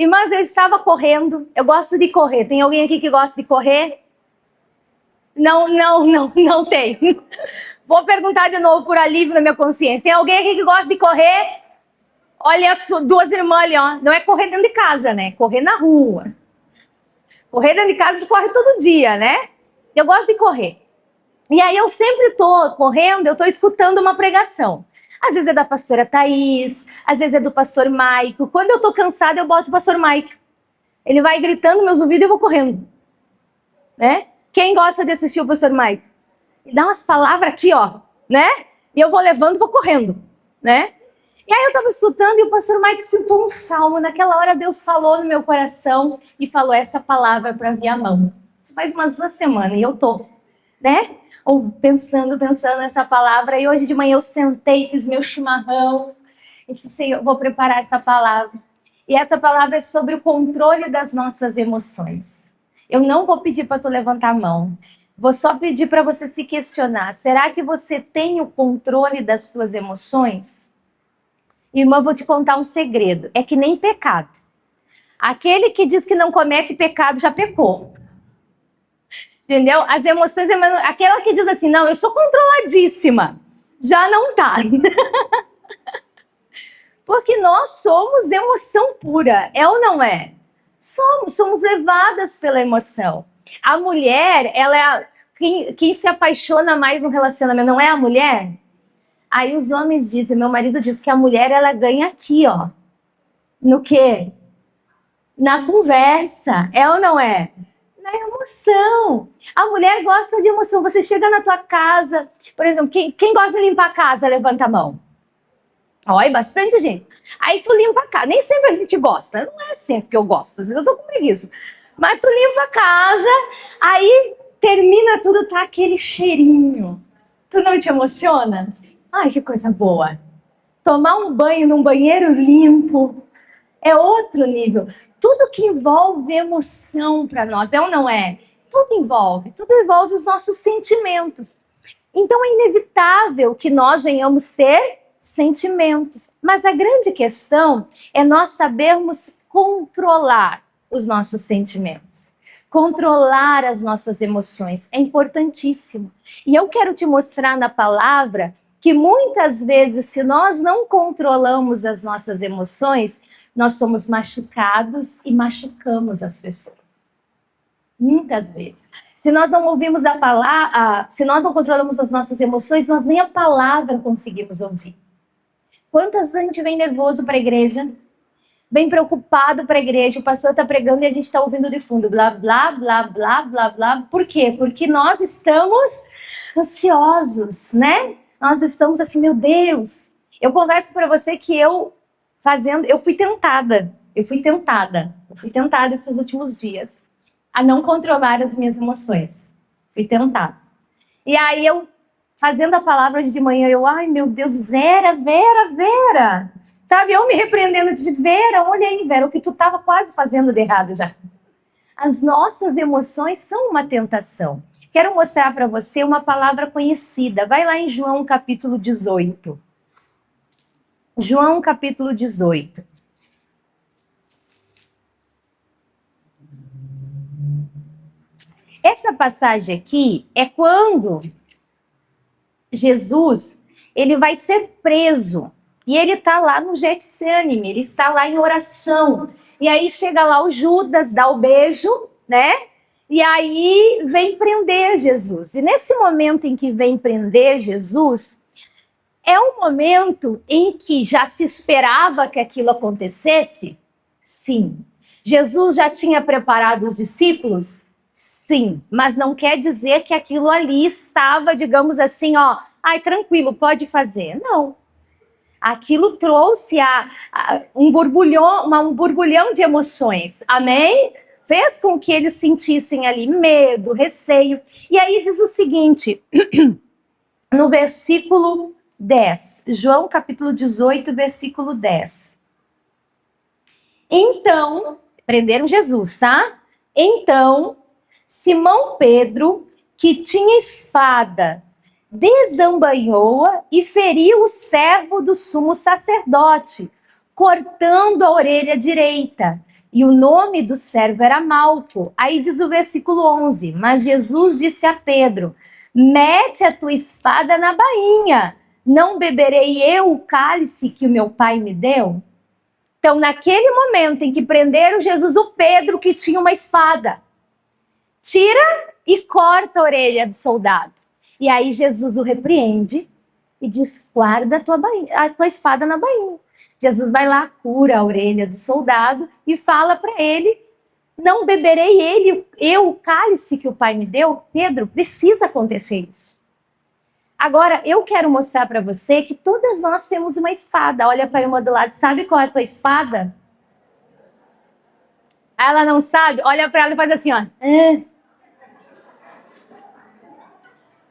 Irmãs, eu estava correndo. Eu gosto de correr. Tem alguém aqui que gosta de correr? Não tem. Vou perguntar de novo por alívio na minha consciência. Tem alguém aqui que gosta de correr? Olha as duas irmãs ali, ó. Não é correr dentro de casa, né? Correr na rua. Correr dentro de casa a gente corre todo dia, né? Eu gosto de correr. E aí eu sempre tô correndo, eu tô escutando uma pregação. Às vezes é da pastora Thaís, às vezes é do pastor Maico. Quando eu tô cansada, eu boto o pastor Maico. Ele vai gritando meus ouvidos e eu vou correndo. Né? Quem gosta de assistir o pastor Maico? Ele dá umas palavras aqui, ó, né? E eu vou levando e vou correndo, né? E aí eu estava escutando e o pastor Mike citou um salmo. Naquela hora Deus falou no meu coração e falou essa palavra para Viamão. Isso faz umas 2 semanas e eu tô, né? Ou pensando nessa palavra. E hoje de manhã eu sentei, fiz meu chimarrão. E disse, Senhor, vou preparar essa palavra. E essa palavra é sobre o controle das nossas emoções. Eu não vou pedir para tu levantar a mão. Vou só pedir para você se questionar. Será que você tem o controle das suas emoções? Irmã, vou te contar um segredo. É que nem pecado. Aquele que diz que não comete pecado já pecou. Entendeu? As emoções, aquela que diz assim, não, eu sou controladíssima. Já não tá. Porque nós somos emoção pura. É ou não é? Somos levadas pela emoção. A mulher, ela é quem se apaixona mais no relacionamento, não é a mulher? Aí os homens dizem, meu marido diz que a mulher, ela ganha aqui, ó. No quê? Na conversa. É ou não é? Na emoção. A mulher gosta de emoção. Você chega na tua casa, por exemplo, quem gosta de limpar a casa, levanta a mão. Olha, bastante gente. Aí tu limpa a casa. Nem sempre a gente gosta. Não é sempre que eu gosto. Às vezes eu tô com preguiça. Mas tu limpa a casa, aí termina tudo, tá aquele cheirinho. Tu não te emociona? Ai, que coisa boa. Tomar um banho num banheiro limpo é outro nível. Tudo que envolve emoção para nós, é ou não é? Tudo envolve os nossos sentimentos. Então é inevitável que nós venhamos ter sentimentos. Mas a grande questão é nós sabermos controlar os nossos sentimentos. Controlar as nossas emoções é importantíssimo. E eu quero te mostrar na palavra que muitas vezes, se nós não controlamos as nossas emoções, nós somos machucados e machucamos as pessoas. Muitas vezes. Se nós não ouvimos a palavra, se nós não controlamos as nossas emoções, nós nem a palavra conseguimos ouvir. Quantas vezes a gente vem nervoso para a igreja? Bem preocupado para a igreja, o pastor está pregando e a gente está ouvindo de fundo, blá, blá, blá, blá, blá, blá. Por quê? Porque nós estamos ansiosos, né? Nós estamos assim, meu Deus. Eu converso para você que eu fui tentada esses últimos dias a não controlar as minhas emoções. Fui tentada. E aí eu, fazendo a palavra hoje de manhã, ai meu Deus, Vera. Sabe, eu me repreendendo de Vera, olha aí, Vera, o que tu estava quase fazendo de errado já. As nossas emoções são uma tentação. Quero mostrar para você uma palavra conhecida. Vai lá em João capítulo 18. João capítulo 18. Essa passagem aqui é quando Jesus, ele vai ser preso. E ele está lá no Getsêmani, ele está lá em oração. E aí chega lá o Judas, dá o beijo, né? E aí vem prender Jesus. E nesse momento em que vem prender Jesus, é um momento em que já se esperava que aquilo acontecesse? Sim. Jesus já tinha preparado os discípulos? Sim. Mas não quer dizer que aquilo ali estava, digamos assim, ó, ai, tranquilo, pode fazer. Não. Aquilo trouxe um borbulhão de emoções. Amém? Fez com que eles sentissem ali medo, receio. E aí diz o seguinte, no versículo 10, João capítulo 18, versículo 10. Então, prenderam Jesus, tá? Então, Simão Pedro, que tinha espada, desembainhou-a e feriu o servo do sumo sacerdote, cortando a orelha direita. E o nome do servo era Malco. Aí diz o versículo 11, mas Jesus disse a Pedro, mete a tua espada na bainha, não beberei eu o cálice que o meu pai me deu? Então, naquele momento em que prenderam Jesus, o Pedro, que tinha uma espada, tira e corta a orelha do soldado. E aí Jesus o repreende e diz, guarda a tua espada na bainha. Jesus vai lá, cura a orelha do soldado e fala para ele, não beberei eu o cálice que o pai me deu? Pedro, precisa acontecer isso. Agora, eu quero mostrar para você que todas nós temos uma espada. Olha para a irmã do lado, sabe qual é a tua espada? Ela não sabe? Olha para ela e faz assim, ó.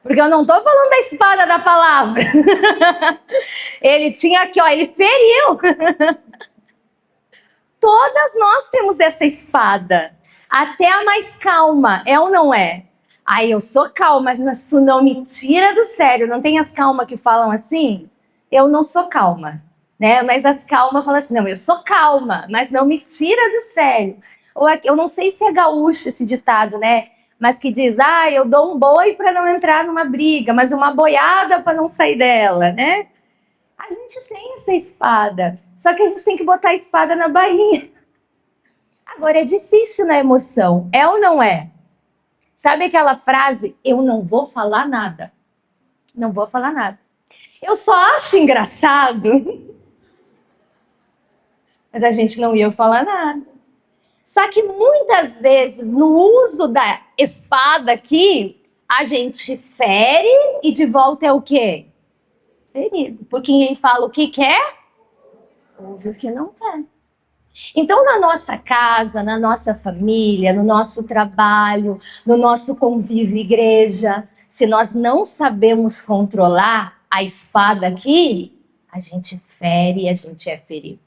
Porque eu não estou falando da espada da palavra. Ele tinha aqui, ó, ele feriu. Todas nós temos essa espada. Até a mais calma, é ou não é? Aí eu sou calma, mas tu não me tira do sério. Não tem as calmas que falam assim? Eu não sou calma, né? Mas as calmas falam assim, não, eu sou calma, mas não me tira do sério. Ou eu não sei se é gaúcho esse ditado, né? Mas que diz, eu dou um boi para não entrar numa briga, mas uma boiada para não sair dela, né? A gente tem essa espada, só que a gente tem que botar a espada na bainha. Agora, é difícil na emoção, é ou não é? Sabe aquela frase, eu não vou falar nada? Não vou falar nada. Eu só acho engraçado. Mas a gente não ia falar nada. Só que muitas vezes, no uso da espada aqui, a gente fere e de volta é o quê? Ferido. Porque quem fala o que quer, ouve o que não quer. Então, na nossa casa, na nossa família, no nosso trabalho, no nosso convívio igreja, se nós não sabemos controlar a espada aqui, a gente fere, a gente é ferido.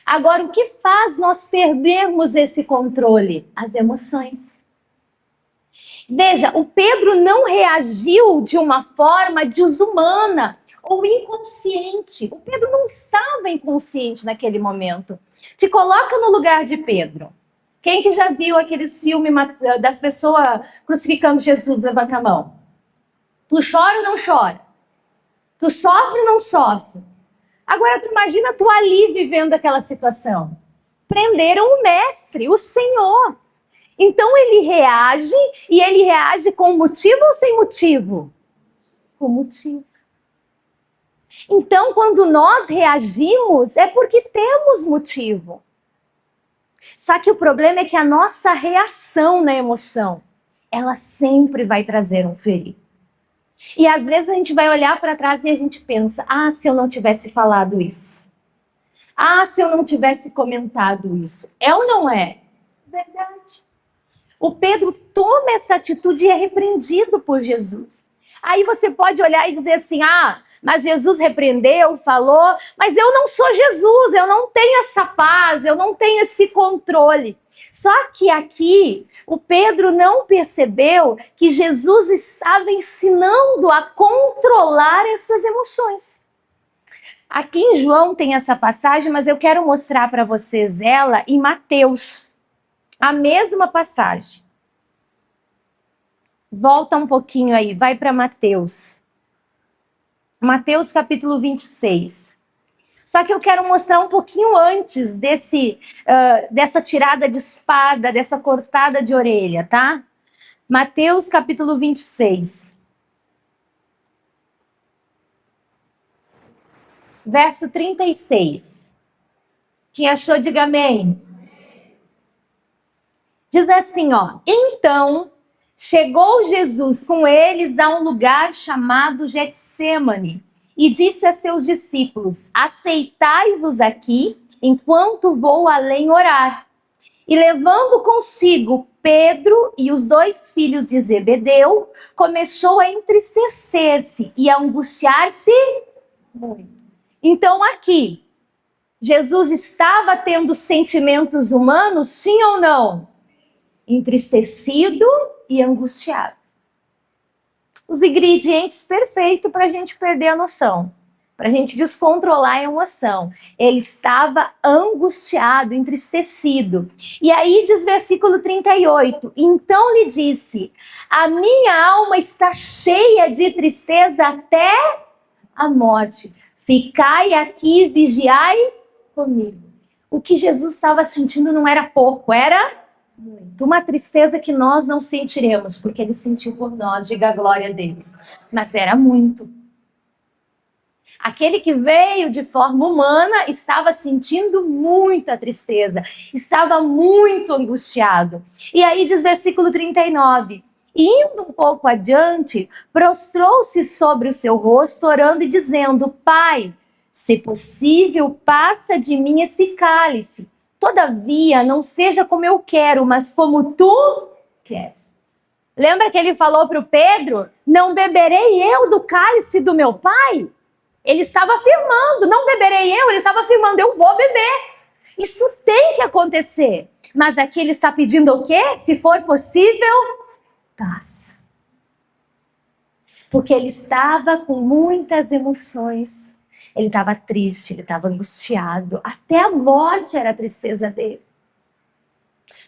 Agora, o que faz nós perdermos esse controle? As emoções. Veja, o Pedro não reagiu de uma forma desumana ou inconsciente. O Pedro não estava inconsciente naquele momento. Te coloca no lugar de Pedro. Quem que já viu aqueles filmes das pessoas crucificando Jesus? Levanta a mão. Tu chora ou não chora? Tu sofre ou não sofre? Agora tu imagina tu ali vivendo aquela situação. Prenderam o mestre, o Senhor. Então ele reage, e ele reage com motivo ou sem motivo? Com motivo. Então, quando nós reagimos, é porque temos motivo. Só que o problema é que a nossa reação na emoção, ela sempre vai trazer um ferido. E às vezes a gente vai olhar para trás e a gente pensa, se eu não tivesse falado isso. Se eu não tivesse comentado isso. É ou não é? Verdade. O Pedro toma essa atitude e é repreendido por Jesus. Aí você pode olhar e dizer assim, mas Jesus repreendeu, falou, mas eu não sou Jesus, eu não tenho essa paz, eu não tenho esse controle. Só que aqui, o Pedro não percebeu que Jesus estava ensinando a controlar essas emoções. Aqui em João tem essa passagem, mas eu quero mostrar para vocês ela em Mateus. A mesma passagem. Volta um pouquinho aí, vai para Mateus. Mateus capítulo 26. Só que eu quero mostrar um pouquinho antes dessa tirada de espada, dessa cortada de orelha, tá? Mateus capítulo 26. Verso 36. Quem achou, diga amém. Diz assim, então chegou Jesus com eles a um lugar chamado Getsêmani e disse a seus discípulos, aceitai-vos aqui enquanto vou além orar. E levando consigo Pedro e os 2 filhos de Zebedeu, começou a entristecer-se e a angustiar-se muito. Então aqui, Jesus estava tendo sentimentos humanos, sim ou não? Entristecido e angustiado. Os ingredientes perfeitos para a gente perder a noção. para a gente descontrolar a emoção. Ele estava angustiado, entristecido. E aí diz versículo 38, então lhe disse, a minha alma está cheia de tristeza até a morte. Ficai aqui e vigiai comigo. O que Jesus estava sentindo não era pouco, era muito. Uma tristeza que nós não sentiremos, porque ele sentiu por nós, diga a glória a Deus. Mas era muito. Aquele que veio de forma humana estava sentindo muita tristeza, estava muito angustiado. E aí diz versículo 39, indo um pouco adiante, prostrou-se sobre o seu rosto, orando e dizendo, Pai, se possível, passa de mim esse cálice. Todavia, não seja como eu quero, mas como tu queres. Lembra que ele falou para o Pedro, não beberei eu do cálice do meu pai? Ele estava afirmando, não beberei eu, ele estava afirmando, eu vou beber. Isso tem que acontecer. Mas aqui ele está pedindo o quê? Se for possível, passa. Porque ele estava com muitas emoções. Ele estava triste, ele estava angustiado. Até a morte era a tristeza dele.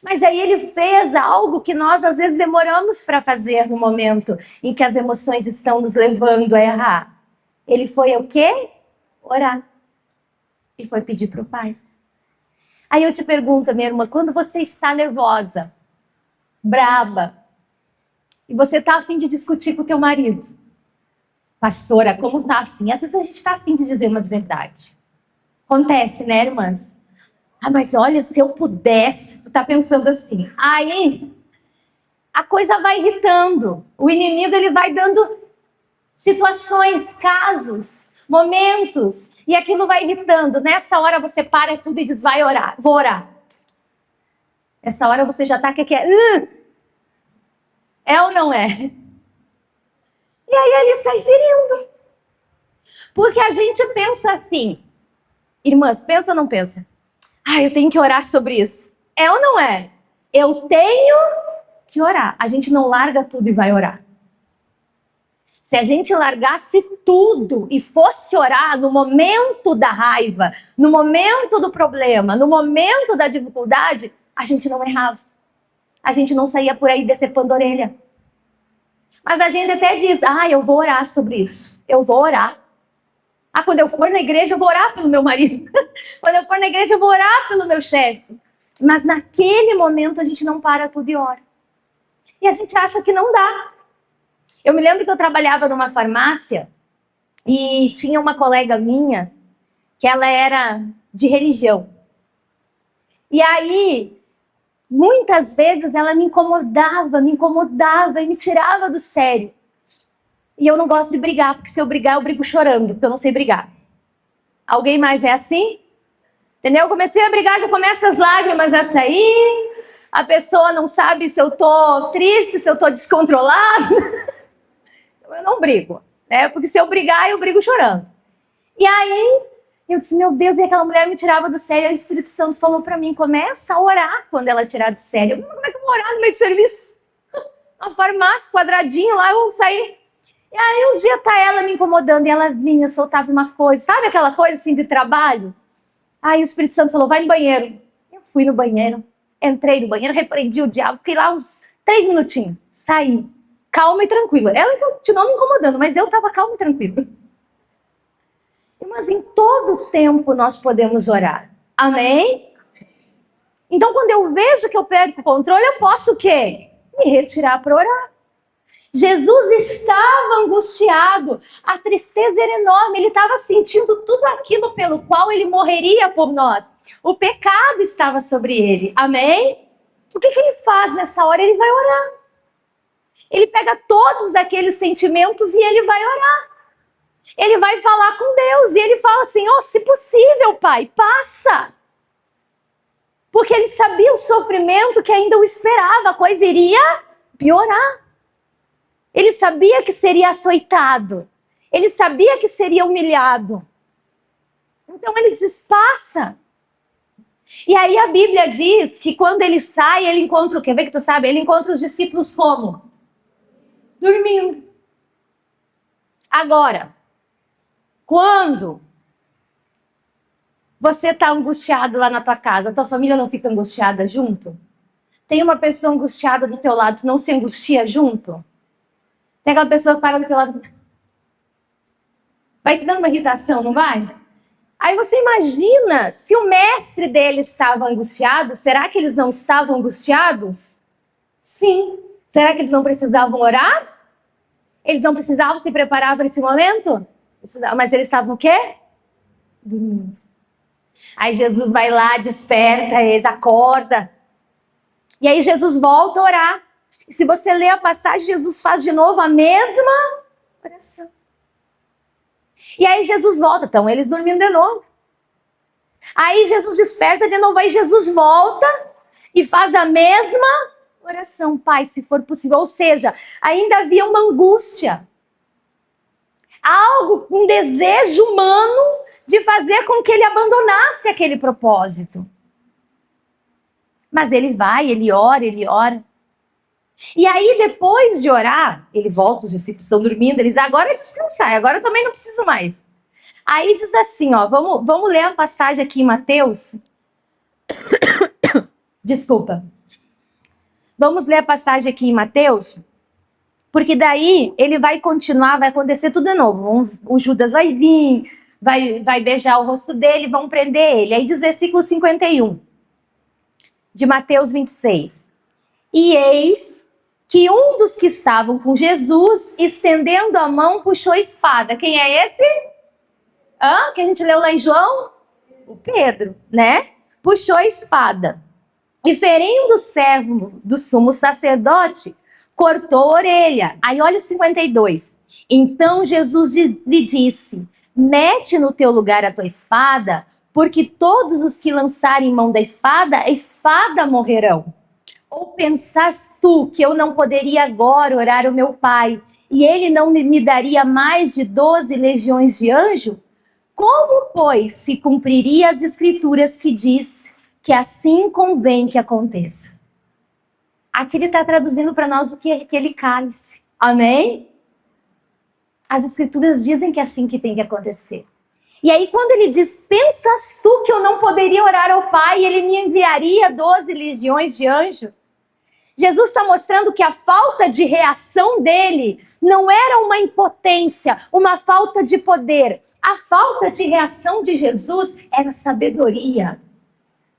Mas aí ele fez algo que nós às vezes demoramos para fazer no momento em que as emoções estão nos levando a errar. Ele foi o quê? Orar. Ele foi pedir para o Pai. Aí eu te pergunto, minha irmã, quando você está nervosa, braba, e você está a fim de discutir com o teu marido, pastora, como está a fim? Às vezes a gente está a fim de dizer umas verdades. Acontece, né, irmãs? Ah, mas olha, se eu pudesse, tu tá pensando assim. Aí, a coisa vai irritando. O inimigo, ele vai dando situações, casos, momentos, e aquilo vai irritando. Nessa hora você para tudo e diz, vai orar, vou orar. Nessa hora você já tá que quer. É ou não é? E aí ele sai ferindo. Porque a gente pensa assim, irmãs, pensa ou não pensa? Ah, eu tenho que orar sobre isso. É ou não é? Eu tenho que orar. A gente não larga tudo e vai orar. Se a gente largasse tudo e fosse orar no momento da raiva, no momento do problema, no momento da dificuldade, a gente não errava. A gente não saía por aí decepando a orelha. Mas a gente até diz, eu vou orar sobre isso. Eu vou orar. Quando eu for na igreja, eu vou orar pelo meu marido. Quando eu for na igreja, eu vou orar pelo meu chefe. Mas naquele momento a gente não para tudo e ora. E a gente acha que não dá. Eu me lembro que eu trabalhava numa farmácia e tinha uma colega minha que ela era de religião. E aí, muitas vezes ela me incomodava e me tirava do sério. E eu não gosto de brigar, porque se eu brigar, eu brigo chorando, porque eu não sei brigar. Alguém mais é assim? Entendeu? Eu comecei a brigar, já começam as lágrimas a sair, a pessoa não sabe se eu tô triste, se eu tô descontrolada. Eu não brigo, né? Porque se eu brigar, eu brigo chorando. E aí, eu disse, meu Deus, e aquela mulher me tirava do sério, e o Espírito Santo falou pra mim, começa a orar quando ela tirar do sério. Eu, como é que eu vou orar no meio de serviço? Uma farmácia, quadradinho lá, eu saí. E aí um dia tá ela me incomodando, e ela vinha, soltava uma coisa, sabe aquela coisa assim de trabalho? Aí o Espírito Santo falou, vai no banheiro. Eu fui no banheiro, entrei no banheiro, repreendi o diabo, fiquei lá uns 3 minutinhos, saí. Calma e tranquila. Ela continuou me incomodando, mas eu estava calma e tranquila. Mas em todo tempo nós podemos orar. Amém? Então quando eu vejo que eu perco o controle, eu posso o quê? Me retirar para orar. Jesus estava angustiado. A tristeza era enorme. Ele estava sentindo tudo aquilo pelo qual ele morreria por nós. O pecado estava sobre ele. Amém? O que ele faz nessa hora? Ele vai orar. Ele pega todos aqueles sentimentos e ele vai orar. Ele vai falar com Deus e ele fala assim, se possível, Pai, passa. Porque ele sabia o sofrimento que ainda o esperava, a coisa iria piorar. Ele sabia que seria açoitado. Ele sabia que seria humilhado. Então ele diz, passa. E aí a Bíblia diz que quando ele sai, ele encontra o quê? Vê que tu sabe? Ele encontra os discípulos como? Dormindo. Agora, Quando você está angustiado lá na tua casa, a tua família não fica angustiada junto? Tem uma pessoa angustiada do teu lado, tu não se angustia junto? Tem aquela pessoa que para do teu lado, vai te dando uma irritação, não vai? Aí você imagina, se o mestre deles estava angustiado, será que eles não estavam angustiados? Sim. Será que eles não precisavam orar? Eles não precisavam se preparar para esse momento? Mas eles estavam o quê? Dormindo. Aí Jesus vai lá, desperta eles, acorda. E aí Jesus volta a orar. E se você ler a passagem, Jesus faz de novo a mesma oração. E aí Jesus volta, então eles dormindo de novo. Aí Jesus desperta de novo, aí Jesus volta e faz a mesma oração. Pai, se for possível. Ou seja, ainda havia uma angústia. Algo, um desejo humano de fazer com que ele abandonasse aquele propósito. Mas ele vai, ele ora, ele ora. E aí, depois de orar, ele volta, os discípulos estão dormindo, eles agora descansar, agora eu também não preciso mais. Aí diz assim, ó, vamos ler a passagem aqui em Mateus. Desculpa. Vamos ler a passagem aqui em Mateus, porque daí ele vai continuar, vai acontecer tudo de novo. O Judas vai vir, vai beijar o rosto dele, vão prender ele. Aí diz versículo 51, de Mateus 26. E eis que um dos que estavam com Jesus, estendendo a mão, puxou a espada. Quem é esse? Que a gente leu lá em João? O Pedro, né? Puxou a espada. E ferindo o servo do sumo sacerdote, cortou a orelha. Aí olha o 52. Então Jesus lhe disse, mete no teu lugar a tua espada, porque todos os que lançarem mão da espada, a espada morrerão. Ou pensas tu que eu não poderia agora orar ao meu Pai, e ele não me daria mais de 12 legiões de anjos? Como, pois, se cumpriria as escrituras que diz que assim convém que aconteça? Aqui ele está traduzindo para nós o que é aquele cálice. Amém? As escrituras dizem que é assim que tem que acontecer. E aí quando ele diz, pensas tu que eu não poderia orar ao Pai e ele me enviaria 12 legiões de anjos? Jesus está mostrando que a falta de reação dele não era uma impotência, uma falta de poder. A falta de reação de Jesus era sabedoria.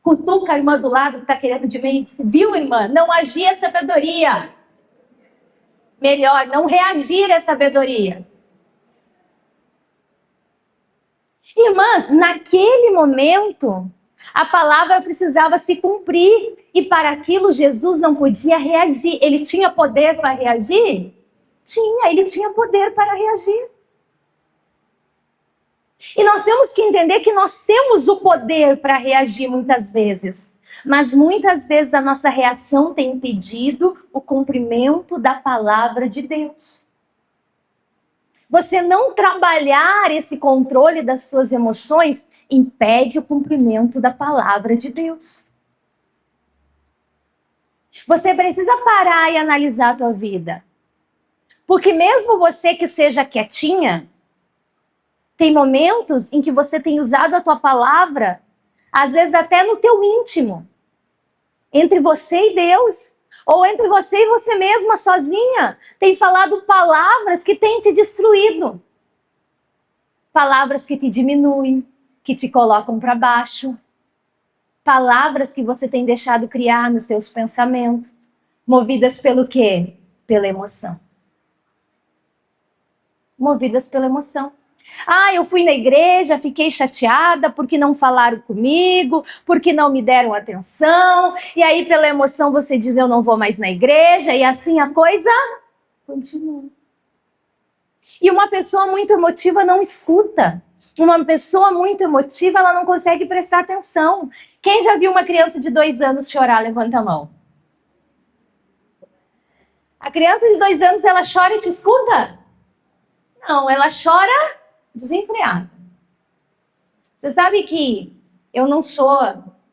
Cutuca a irmã do lado que está querendo de mim. Viu, irmã? Não agir é sabedoria. Melhor, não reagir é sabedoria. Irmãs, naquele momento, a palavra precisava se cumprir. E para aquilo, Jesus não podia reagir. Ele tinha poder para reagir? Tinha, ele tinha poder para reagir. E nós temos que entender que nós temos o poder para reagir muitas vezes. Mas muitas vezes a nossa reação tem impedido o cumprimento da palavra de Deus. Você não trabalhar esse controle das suas emoções impede o cumprimento da palavra de Deus. Você precisa parar e analisar a tua vida. Porque mesmo você que seja quietinha, tem momentos em que você tem usado a tua palavra, às vezes até no teu íntimo, entre você e Deus, ou entre você e você mesma sozinha, tem falado palavras que têm te destruído. Palavras que te diminuem, que te colocam para baixo. Palavras que você tem deixado criar nos teus pensamentos, movidas pelo quê? Pela emoção. Movidas pela emoção. Eu fui na igreja, fiquei chateada porque não falaram comigo, porque não me deram atenção, e aí pela emoção você diz eu não vou mais na igreja, e assim a coisa continua. E uma pessoa muito emotiva não escuta. Uma pessoa muito emotiva, ela não consegue prestar atenção. Quem já viu uma criança de 2 anos chorar? Levanta a mão. A criança de 2 anos, ela chora e te escuta? Não, ela chora desenfreada. Você sabe que eu não sou...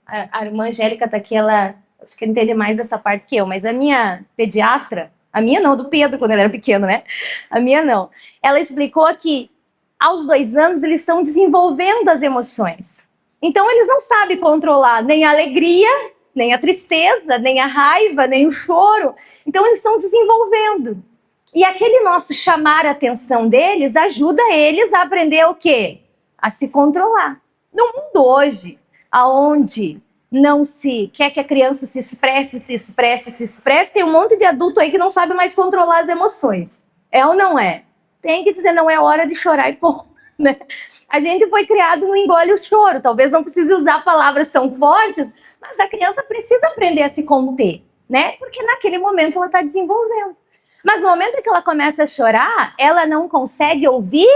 A irmã Angélica está aqui, ela acho que entende mais dessa parte que eu, mas a minha pediatra, a minha não, do Pedro, quando ele era pequeno, né? A minha não. Ela explicou que aos 2 anos, eles estão desenvolvendo as emoções. Então, eles não sabem controlar nem a alegria, nem a tristeza, nem a raiva, nem o choro. Então, eles estão desenvolvendo. E aquele nosso chamar a atenção deles ajuda eles a aprender o quê? A se controlar. No mundo hoje, aonde não se quer que a criança se expresse, tem um monte de adulto aí que não sabe mais controlar as emoções. É ou não é? Tem que dizer, não é hora de chorar e pô, né? A gente foi criado no engole o choro. Talvez não precise usar palavras tão fortes, mas a criança precisa aprender a se conter, né? Porque naquele momento ela está desenvolvendo. Mas no momento que ela começa a chorar, ela não consegue ouvir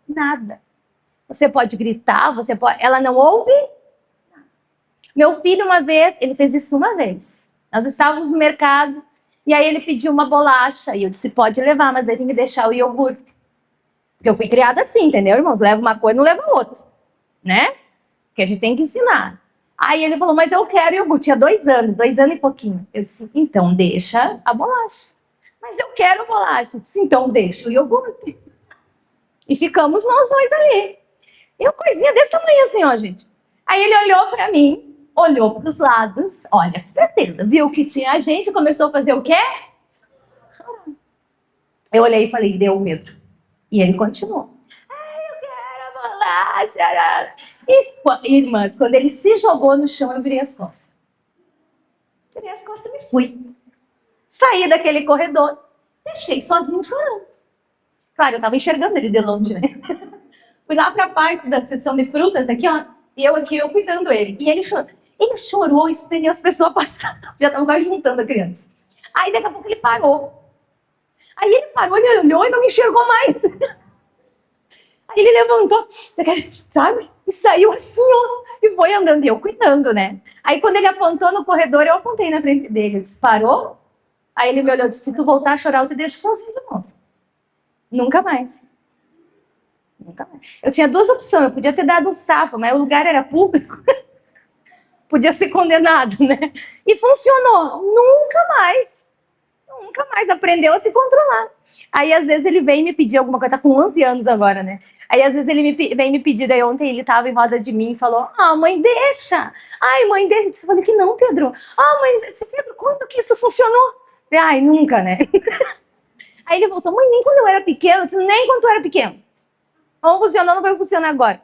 nada. Você pode gritar, ela não ouve nada. Meu filho uma vez, ele fez isso uma vez. Nós estávamos no mercado e aí ele pediu uma bolacha e eu disse, pode levar, mas daí tem que deixar o iogurte. Porque eu fui criada assim, entendeu, irmãos? Leva uma coisa, não leva outra, né? Porque a gente tem que ensinar. Aí ele falou, mas eu quero iogurte. Tinha 2 anos e pouquinho. Eu disse, então deixa a bolacha. Mas eu quero bolacha. Eu disse, então deixa o iogurte. E ficamos nós 2 ali. Eu, coisinha desse tamanho assim, ó, gente. Aí ele olhou pra mim, olhou pros lados, olha, certeza, viu que tinha gente, começou a fazer o quê? Eu olhei e falei, deu medo. E ele continuou. Ai, eu quero a bolacha. E, irmãs, quando ele se jogou no chão, eu virei as costas. Virei as costas e me fui. Saí daquele corredor, deixei sozinho chorando. Claro, eu tava enxergando ele de longe, né? Fui lá pra parte da seção de frutas, aqui, ó. E eu aqui, eu cuidando dele. E ele chorou. Ele chorou, esperou as pessoas passando. Já estavam quase juntando a criança. Aí, daqui a pouco, ele parou. Aí ele parou, ele olhou e não me enxergou mais. Aí ele levantou, sabe? E saiu assim, ó. E foi andando, e eu cuidando, né? Aí quando ele apontou no corredor, eu apontei na frente dele. Eu disse, parou? Aí ele me olhou e disse, se tu voltar a chorar, eu te deixo sozinho de novo. Nunca mais. Nunca mais. Eu tinha 2 opções, eu podia ter dado um sapo, mas o lugar era público. Podia ser condenado, né? E funcionou. Nunca mais aprendeu a se controlar. Aí, às vezes, ele vem me pedir alguma coisa, tá com 11 anos agora, né? Aí, às vezes, ele vem me pedir, daí ontem ele tava em roda de mim e falou, mãe, deixa. Ai, mãe, deixa. Eu falei que não, Pedro. Mãe, Pedro, quando que isso funcionou? Ai, nunca, né? Aí ele voltou, mãe, nem quando eu era pequeno. Eu disse, nem quando eu era pequeno. Não funcionou, não vai funcionar agora.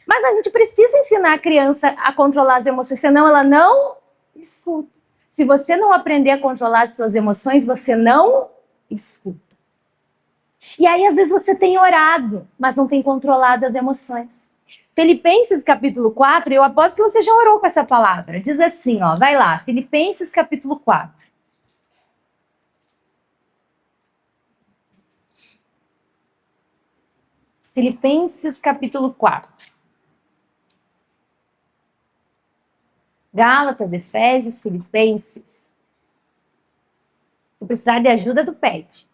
Mas a gente precisa ensinar a criança a controlar as emoções, senão ela não escuta. Se você não aprender a controlar as suas emoções, você não escuta. E aí, às vezes, você tem orado, mas não tem controlado as emoções. Filipenses capítulo 4, eu aposto que você já orou com essa palavra. Diz assim, ó, vai lá, Filipenses capítulo 4. Filipenses capítulo 4. Gálatas, Efésios, Filipenses. Se precisar de ajuda, tu pede.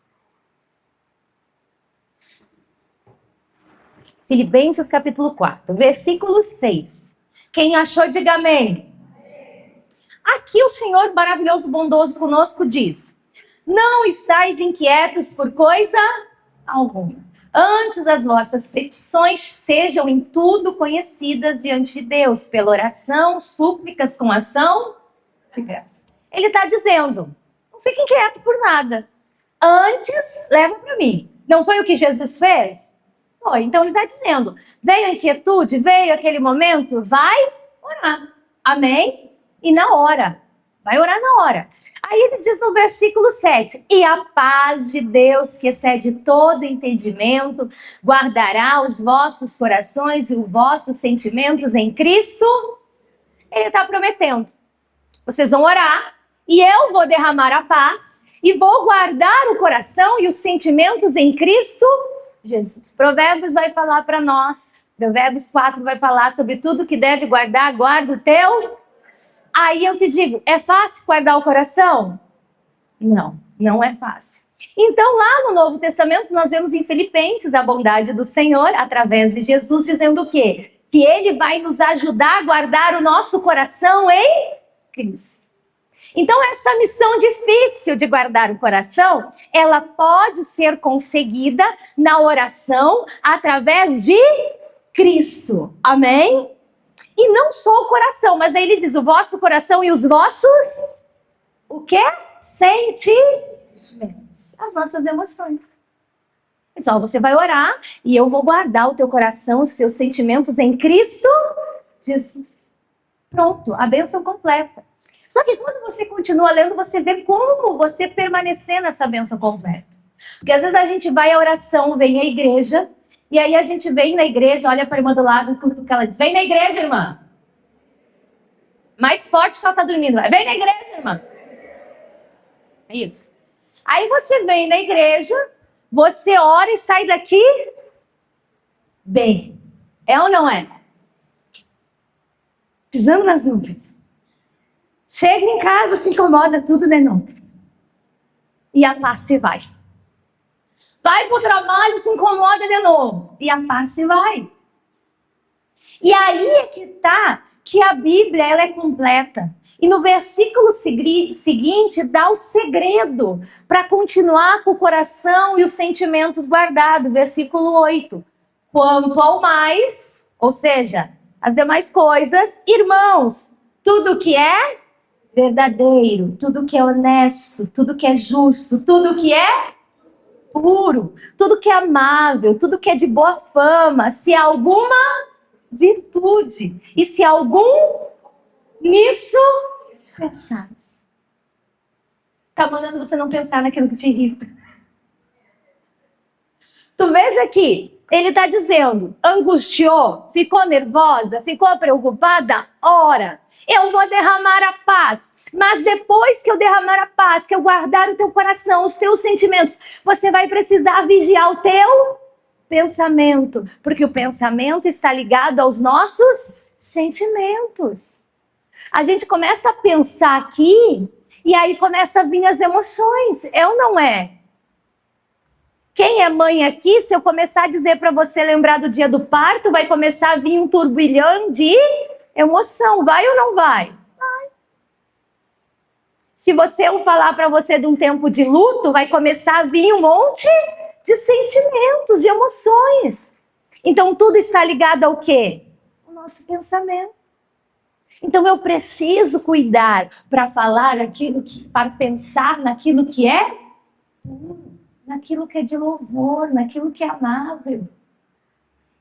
Filipenses capítulo 4, versículo 6. Quem achou, diga amém. Aqui o Senhor maravilhoso, bondoso conosco diz, não estáis inquietos por coisa alguma. Antes as vossas petições sejam em tudo conhecidas diante de Deus, pela oração, súplicas com ação de graça. Ele está dizendo, não fique inquieto por nada. Antes, leva para mim. Não foi o que Jesus fez? Foi. Então ele está dizendo, veio a inquietude, veio aquele momento, vai orar. Amém? E na hora. Vai orar na hora. Aí ele diz no versículo 7, e a paz de Deus, que excede todo entendimento, guardará os vossos corações e os vossos sentimentos em Cristo. Ele está prometendo. Vocês vão orar, e eu vou derramar a paz, e vou guardar o coração e os sentimentos em Cristo Jesus. Provérbios vai falar para nós, Provérbios 4 vai falar sobre tudo que deve guardar, guarda o teu. Aí eu te digo, é fácil guardar o coração? Não, não é fácil. Então lá no Novo Testamento nós vemos em Filipenses a bondade do Senhor através de Jesus dizendo o quê? Que Ele vai nos ajudar a guardar o nosso coração em Cristo. Então, essa missão difícil de guardar o coração, ela pode ser conseguida na oração através de Cristo. Amém? E não só o coração, mas aí ele diz o vosso coração e os vossos, o quê? Sentimentos. As nossas emoções. Então, você vai orar e eu vou guardar o teu coração, os teus sentimentos em Cristo Jesus. Pronto, a bênção completa. Só que quando você continua lendo, você vê como você permanecer nessa bênção completa. Porque às vezes a gente vai à oração, vem à igreja, e aí a gente vem na igreja, olha para a irmã do lado, que ela diz, vem na igreja, irmã. Mais forte que ela está dormindo. Vem na igreja, irmã. É isso. Aí você vem na igreja, você ora e sai daqui bem. É ou não é? Pisando nas nuvens. Chega em casa, se incomoda tudo de novo. E a paz se vai. Vai para o trabalho, se incomoda de novo. E a paz se vai. E aí é que está que a Bíblia ela é completa. E no versículo seguinte dá o segredo para continuar com o coração e os sentimentos guardados. Versículo 8. Quanto ao mais, ou seja, as demais coisas, irmãos, tudo que é verdadeiro, tudo que é honesto, tudo que é justo, tudo que é puro, tudo que é amável, tudo que é de boa fama, se há alguma virtude e se há algum nisso pensares. Tá mandando você não pensar naquilo que te irrita. Tu veja aqui, ele está dizendo, angustiou, ficou nervosa, ficou preocupada, ora, eu vou derramar a paz. Mas depois que eu derramar a paz, que eu guardar o teu coração, os teus sentimentos, você vai precisar vigiar o teu pensamento. Porque o pensamento está ligado aos nossos sentimentos. A gente começa a pensar aqui e aí começa a vir as emoções. É ou não é? Quem é mãe aqui, se eu começar a dizer para você lembrar do dia do parto, vai começar a vir um turbilhão de emoção. Vai ou não vai? Vai. Se eu falar para você de um tempo de luto, vai começar a vir um monte de sentimentos, de emoções. Então tudo está ligado ao quê? O nosso pensamento. Então eu preciso cuidar para falar aquilo para pensar naquilo que é puro, naquilo que é de louvor, naquilo que é amável.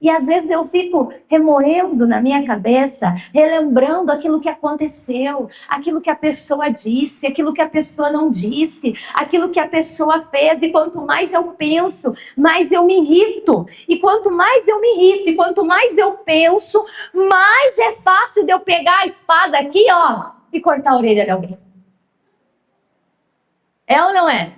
E às vezes eu fico remoendo na minha cabeça, relembrando aquilo que aconteceu, aquilo que a pessoa disse, aquilo que a pessoa não disse, aquilo que a pessoa fez. E quanto mais eu penso, mais eu me irrito. E quanto mais eu me irrito, e quanto mais eu penso, mais é fácil de eu pegar a espada aqui, ó, e cortar a orelha de alguém. É ou não é?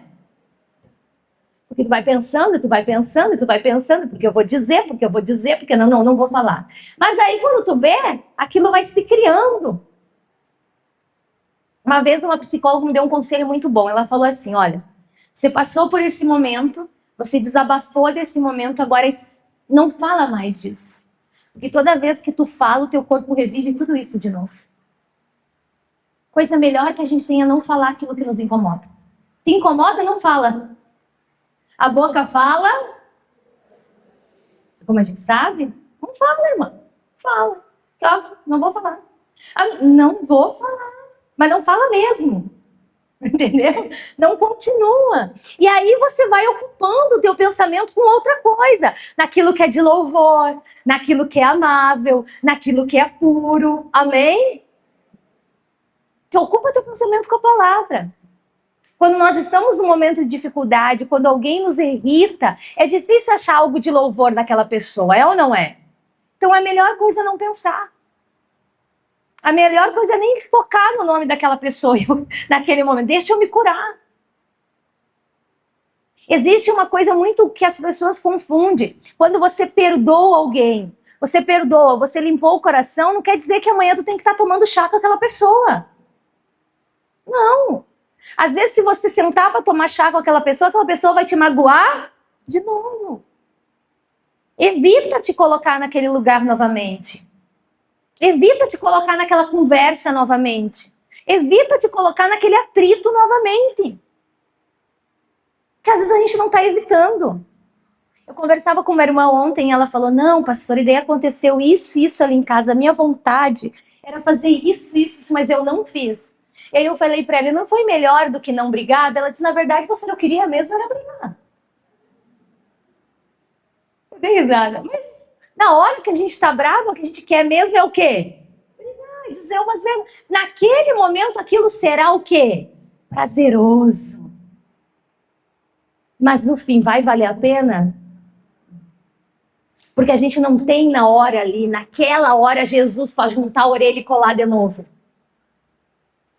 Porque tu vai pensando, tu vai pensando, tu vai pensando, porque eu vou dizer, porque não vou falar. Mas aí quando tu vê, aquilo vai se criando. Uma vez uma psicóloga me deu um conselho muito bom. Ela falou assim, olha, você passou por esse momento, você desabafou desse momento, agora não fala mais disso. Porque toda vez que tu fala, o teu corpo revive tudo isso de novo. Coisa melhor que a gente tenha não falar aquilo que nos incomoda. Te incomoda, não fala. A boca fala, como a gente sabe, não fala, irmã. Fala. Não vou falar. Não vou falar. Mas não fala mesmo. Entendeu? Não continua. E aí você vai ocupando o teu pensamento com outra coisa. Naquilo que é de louvor, naquilo que é amável, naquilo que é puro. Amém? Que ocupa teu pensamento com a palavra. Quando nós estamos num momento de dificuldade, quando alguém nos irrita, é difícil achar algo de louvor naquela pessoa, é ou não é? Então a melhor coisa é não pensar. A melhor coisa é nem tocar no nome daquela pessoa naquele momento. Deixa eu me curar. Existe uma coisa muito que as pessoas confundem. Quando você perdoa alguém, você limpou o coração, não quer dizer que amanhã tu tem que estar tomando chá com aquela pessoa. Não. Às vezes, se você sentar para tomar chá com aquela pessoa vai te magoar de novo. Evita te colocar naquele lugar novamente. Evita te colocar naquela conversa novamente. Evita te colocar naquele atrito novamente. Porque às vezes a gente não está evitando. Eu conversava com uma irmã ontem e ela falou, não, pastora, e daí aconteceu isso ali em casa. A minha vontade era fazer isso, mas eu não fiz. E aí eu falei para ela, não foi melhor do que não brigar? Ela disse, na verdade, você não queria mesmo era brigar. Eu dei risada. Mas na hora que a gente está bravo, o que a gente quer mesmo é o quê? Brigar, dizer umas vezes. Naquele momento, aquilo será o quê? Prazeroso. Mas no fim, vai valer a pena? Porque a gente não tem na hora ali, naquela hora, Jesus para juntar a orelha e colar de novo.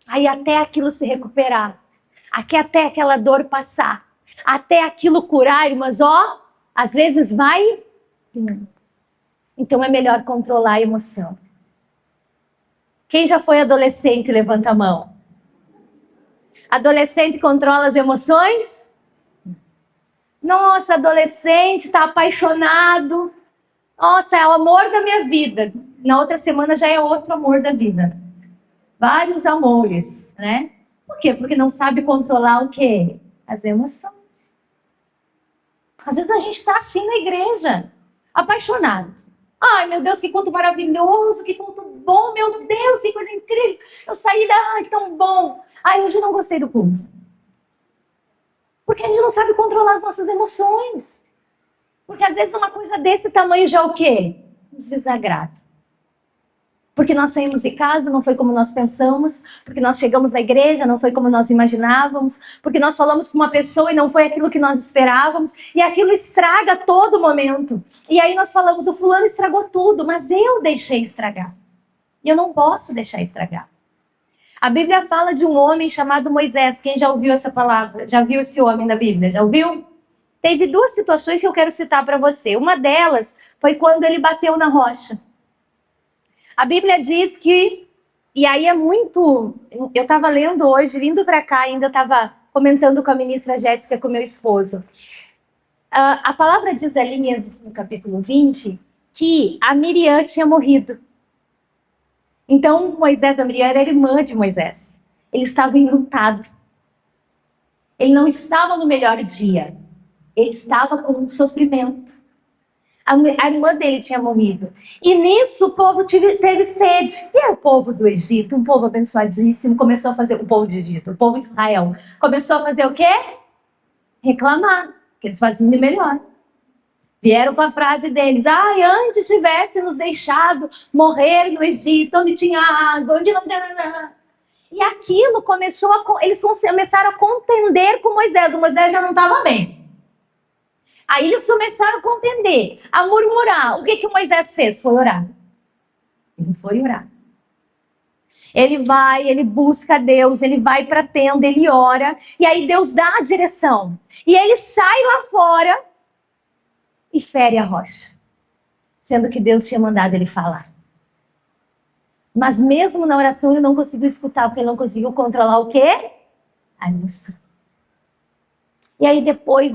Aí até aquilo se recuperar, até aquela dor passar, até aquilo curar, mas às vezes vai. Então é melhor controlar a emoção. Quem já foi adolescente, levanta a mão. Adolescente controla as emoções? Nossa, adolescente está apaixonado. Nossa, é o amor da minha vida. Na outra semana já é outro amor da vida. Vários amores, né? Por quê? Porque não sabe controlar o quê? As emoções. Às vezes a gente está assim na igreja, apaixonado. Ai, meu Deus, que culto maravilhoso, que culto bom, meu Deus, que coisa incrível. Eu saí ai, tão bom. Ai, hoje eu não gostei do culto. Porque a gente não sabe controlar as nossas emoções. Porque às vezes uma coisa desse tamanho já o quê? Nos desagrada. Porque nós saímos de casa, não foi como nós pensamos. Porque nós chegamos na igreja, não foi como nós imaginávamos. Porque nós falamos com uma pessoa e não foi aquilo que nós esperávamos. E aquilo estraga todo momento. E aí nós falamos, o fulano estragou tudo, mas eu deixei estragar. E eu não posso deixar estragar. A Bíblia fala de um homem chamado Moisés. Quem já ouviu essa palavra? Já viu esse homem na Bíblia? Já ouviu? Teve duas situações que eu quero citar para você. Uma delas foi quando ele bateu na rocha. A Bíblia diz que, e aí é muito, eu estava lendo hoje, vindo para cá, ainda estava comentando com a ministra Jéssica, com meu esposo. A palavra diz ali no capítulo 20, que a Miriam tinha morrido. Então, Moisés, a Miriam era irmã de Moisés. Ele estava enlutado. Ele não estava no melhor dia. Ele estava com um sofrimento. A irmã dele tinha morrido. E nisso o povo teve sede. E é o povo do Egito, um povo abençoadíssimo, começou a fazer, o povo de Egito, o povo de Israel, começou a fazer o quê? Reclamar, que eles faziam de melhor. Vieram com a frase deles, antes tivesse nos deixado morrer no Egito, onde tinha água, onde não... E aquilo eles começaram a contender com Moisés. O Moisés já não estava bem. Aí eles começaram a contender, a murmurar. O que Moisés fez? Foi orar. Ele foi orar. Ele busca Deus, ele vai para a tenda, ele ora. E aí Deus dá a direção. E ele sai lá fora e fere a rocha. Sendo que Deus tinha mandado ele falar. Mas mesmo na oração ele não conseguiu escutar, porque ele não conseguiu controlar o quê? A emoção. E aí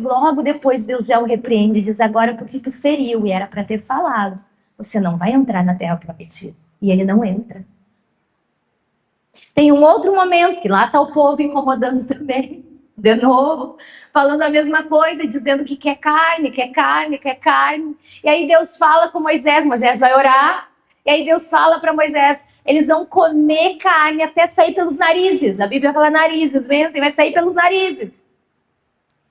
logo depois, Deus já o repreende e diz, agora porque tu feriu e era para ter falado, você não vai entrar na terra prometida. E ele não entra. Tem um outro momento que lá está o povo incomodando também, de novo, falando a mesma coisa, dizendo que quer carne, quer carne, quer carne. E aí Deus fala com Moisés vai orar. E aí Deus fala para Moisés, eles vão comer carne até sair pelos narizes. A Bíblia fala narizes, vem assim, vai sair pelos narizes.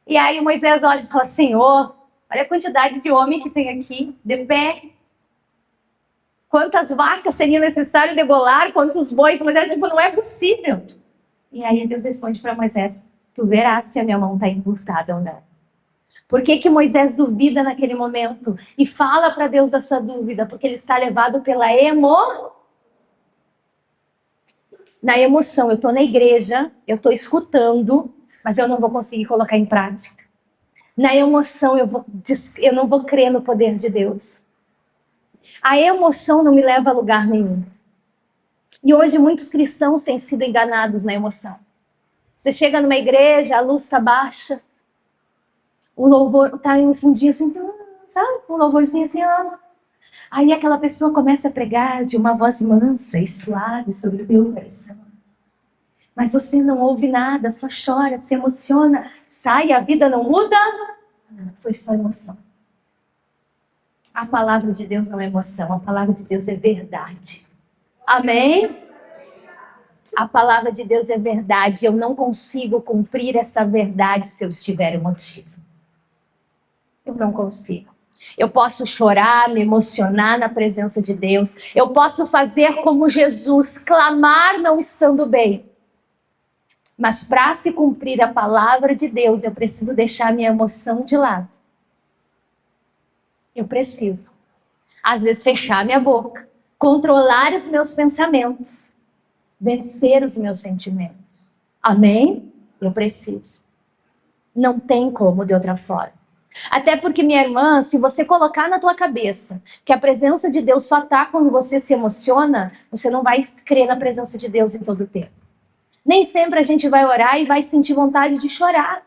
E aí Moisés olha e fala, Senhor, olha a quantidade de homem que tem aqui, de pé. Quantas vacas seria necessário degolar, quantos bois, Moisés tipo, não é possível. E aí Deus responde para Moisés, tu verás se a minha mão está encurtada ou não. Por que Moisés duvida naquele momento? E fala para Deus a sua dúvida, porque ele está levado pela Na emoção, eu estou na igreja, eu estou escutando, mas eu não vou conseguir colocar em prática. Na emoção, eu não vou crer no poder de Deus. A emoção não me leva a lugar nenhum. E hoje muitos cristãos têm sido enganados na emoção. Você chega numa igreja, a luz está baixa, o louvor está em um fundinho assim, sabe? Um louvorzinho assim, Aí aquela pessoa começa a pregar de uma voz mansa e suave sobre o teu coração. Mas você não ouve nada, só chora, se emociona, sai, a vida não muda. Foi só emoção. A palavra de Deus não é emoção, a palavra de Deus é verdade. Amém? A palavra de Deus é verdade. Eu não consigo cumprir essa verdade se eu estiver emotivo. Eu não consigo. Eu posso chorar, me emocionar na presença de Deus. Eu posso fazer como Jesus, clamar não estando bem. Mas para se cumprir a palavra de Deus, eu preciso deixar minha emoção de lado. Eu preciso, às vezes, fechar minha boca, controlar os meus pensamentos, vencer os meus sentimentos. Amém? Eu preciso. Não tem como de outra forma. Até porque, minha irmã, se você colocar na tua cabeça que a presença de Deus só está quando você se emociona, você não vai crer na presença de Deus em todo o tempo. Nem sempre a gente vai orar e vai sentir vontade de chorar.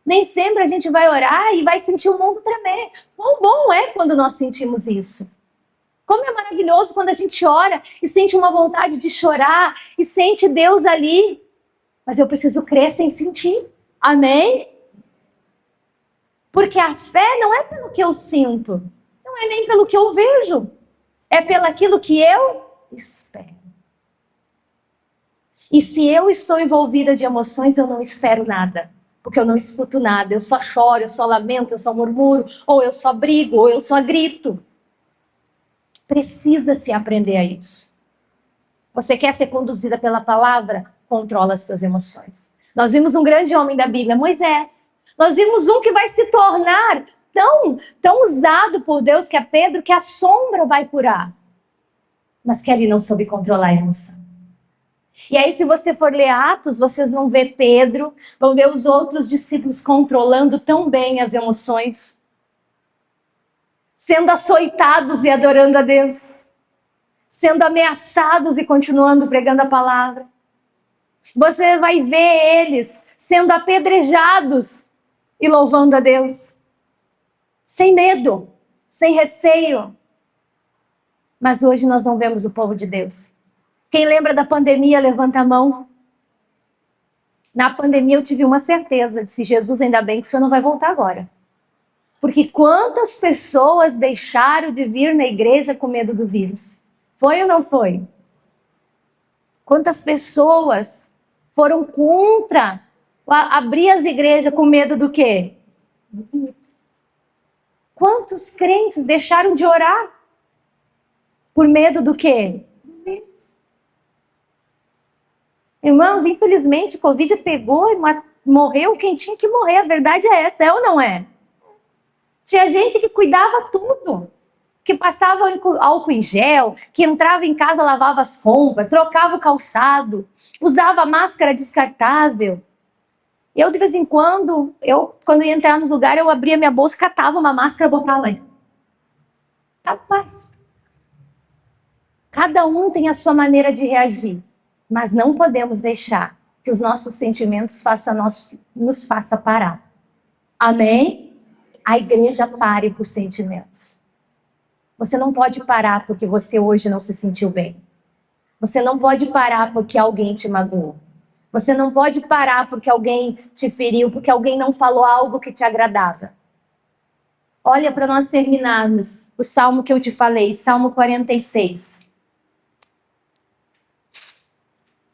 Nem sempre a gente vai orar e vai sentir o mundo tremer. Quão bom é quando nós sentimos isso. Como é maravilhoso quando a gente ora e sente uma vontade de chorar e sente Deus ali. Mas eu preciso crer sem sentir. Amém? Porque a fé não é pelo que eu sinto. Não é nem pelo que eu vejo. É pelo aquilo que eu espero. E se eu estou envolvida de emoções, eu não espero nada. Porque eu não escuto nada. Eu só choro, eu só lamento, eu só murmuro. Ou eu só brigo, ou eu só grito. Precisa-se aprender a isso. Você quer ser conduzida pela palavra? Controla as suas emoções. Nós vimos um grande homem da Bíblia, Moisés. Nós vimos um que vai se tornar tão usado por Deus, que é Pedro, que a sombra vai curar. Mas que ele não soube controlar a emoção. E aí, se você for ler Atos, vocês vão ver Pedro, vão ver os outros discípulos controlando tão bem as emoções, sendo açoitados e adorando a Deus, sendo ameaçados e continuando pregando a palavra. Você vai ver eles sendo apedrejados e louvando a Deus, sem medo, sem receio. Mas hoje nós não vemos o povo de Deus. Quem lembra da pandemia, levanta a mão. Na pandemia eu tive uma certeza, disse, Jesus, ainda bem que o senhor não vai voltar agora. Porque quantas pessoas deixaram de vir na igreja com medo do vírus? Foi ou não foi? Quantas pessoas foram contra abrir as igrejas com medo do quê? Do vírus. Quantos crentes deixaram de orar por medo do quê? Do vírus. Irmãos, infelizmente, o Covid pegou e morreu quem tinha que morrer. A verdade é essa, é ou não é? Tinha gente que cuidava tudo. Que passava álcool em gel, que entrava em casa, lavava as roupas, trocava o calçado, usava máscara descartável. Eu, de vez em quando, quando ia entrar nos lugares, eu abria minha bolsa, catava uma máscara e botava lá. Capaz. Cada um tem a sua maneira de reagir. Mas não podemos deixar que os nossos sentimentos nos façam parar. Amém? A igreja pare por sentimentos. Você não pode parar porque você hoje não se sentiu bem. Você não pode parar porque alguém te magoou. Você não pode parar porque alguém te feriu, porque alguém não falou algo que te agradava. Olha, para nós terminarmos, o salmo que eu te falei, Salmo 46.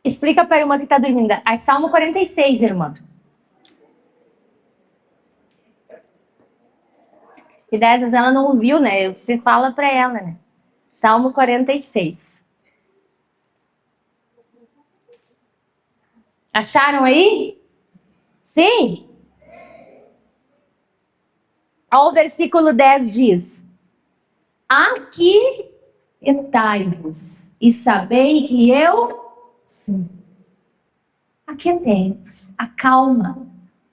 Explica para a irmã que está dormindo. É Salmo 46, irmã. Se dessas ela não ouviu, né? Você fala para ela, né? Salmo 46. Acharam aí? Sim? Ó, o versículo 10 diz: aquietai-vos e sabei que eu sou. Aquietai-vos, acalma,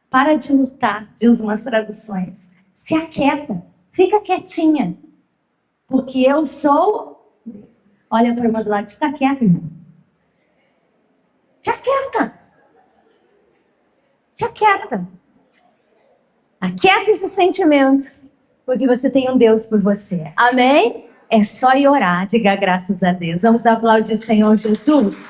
para de lutar, diz umas traduções. Se aquieta, fica quietinha, porque eu sou. Olha para o irmão do lado, fica quieta, irmão. Fica quieta. Fica quieta. Aquieta esses sentimentos, porque você tem um Deus por você. Amém? É só ir orar, diga graças a Deus. Vamos aplaudir o Senhor Jesus.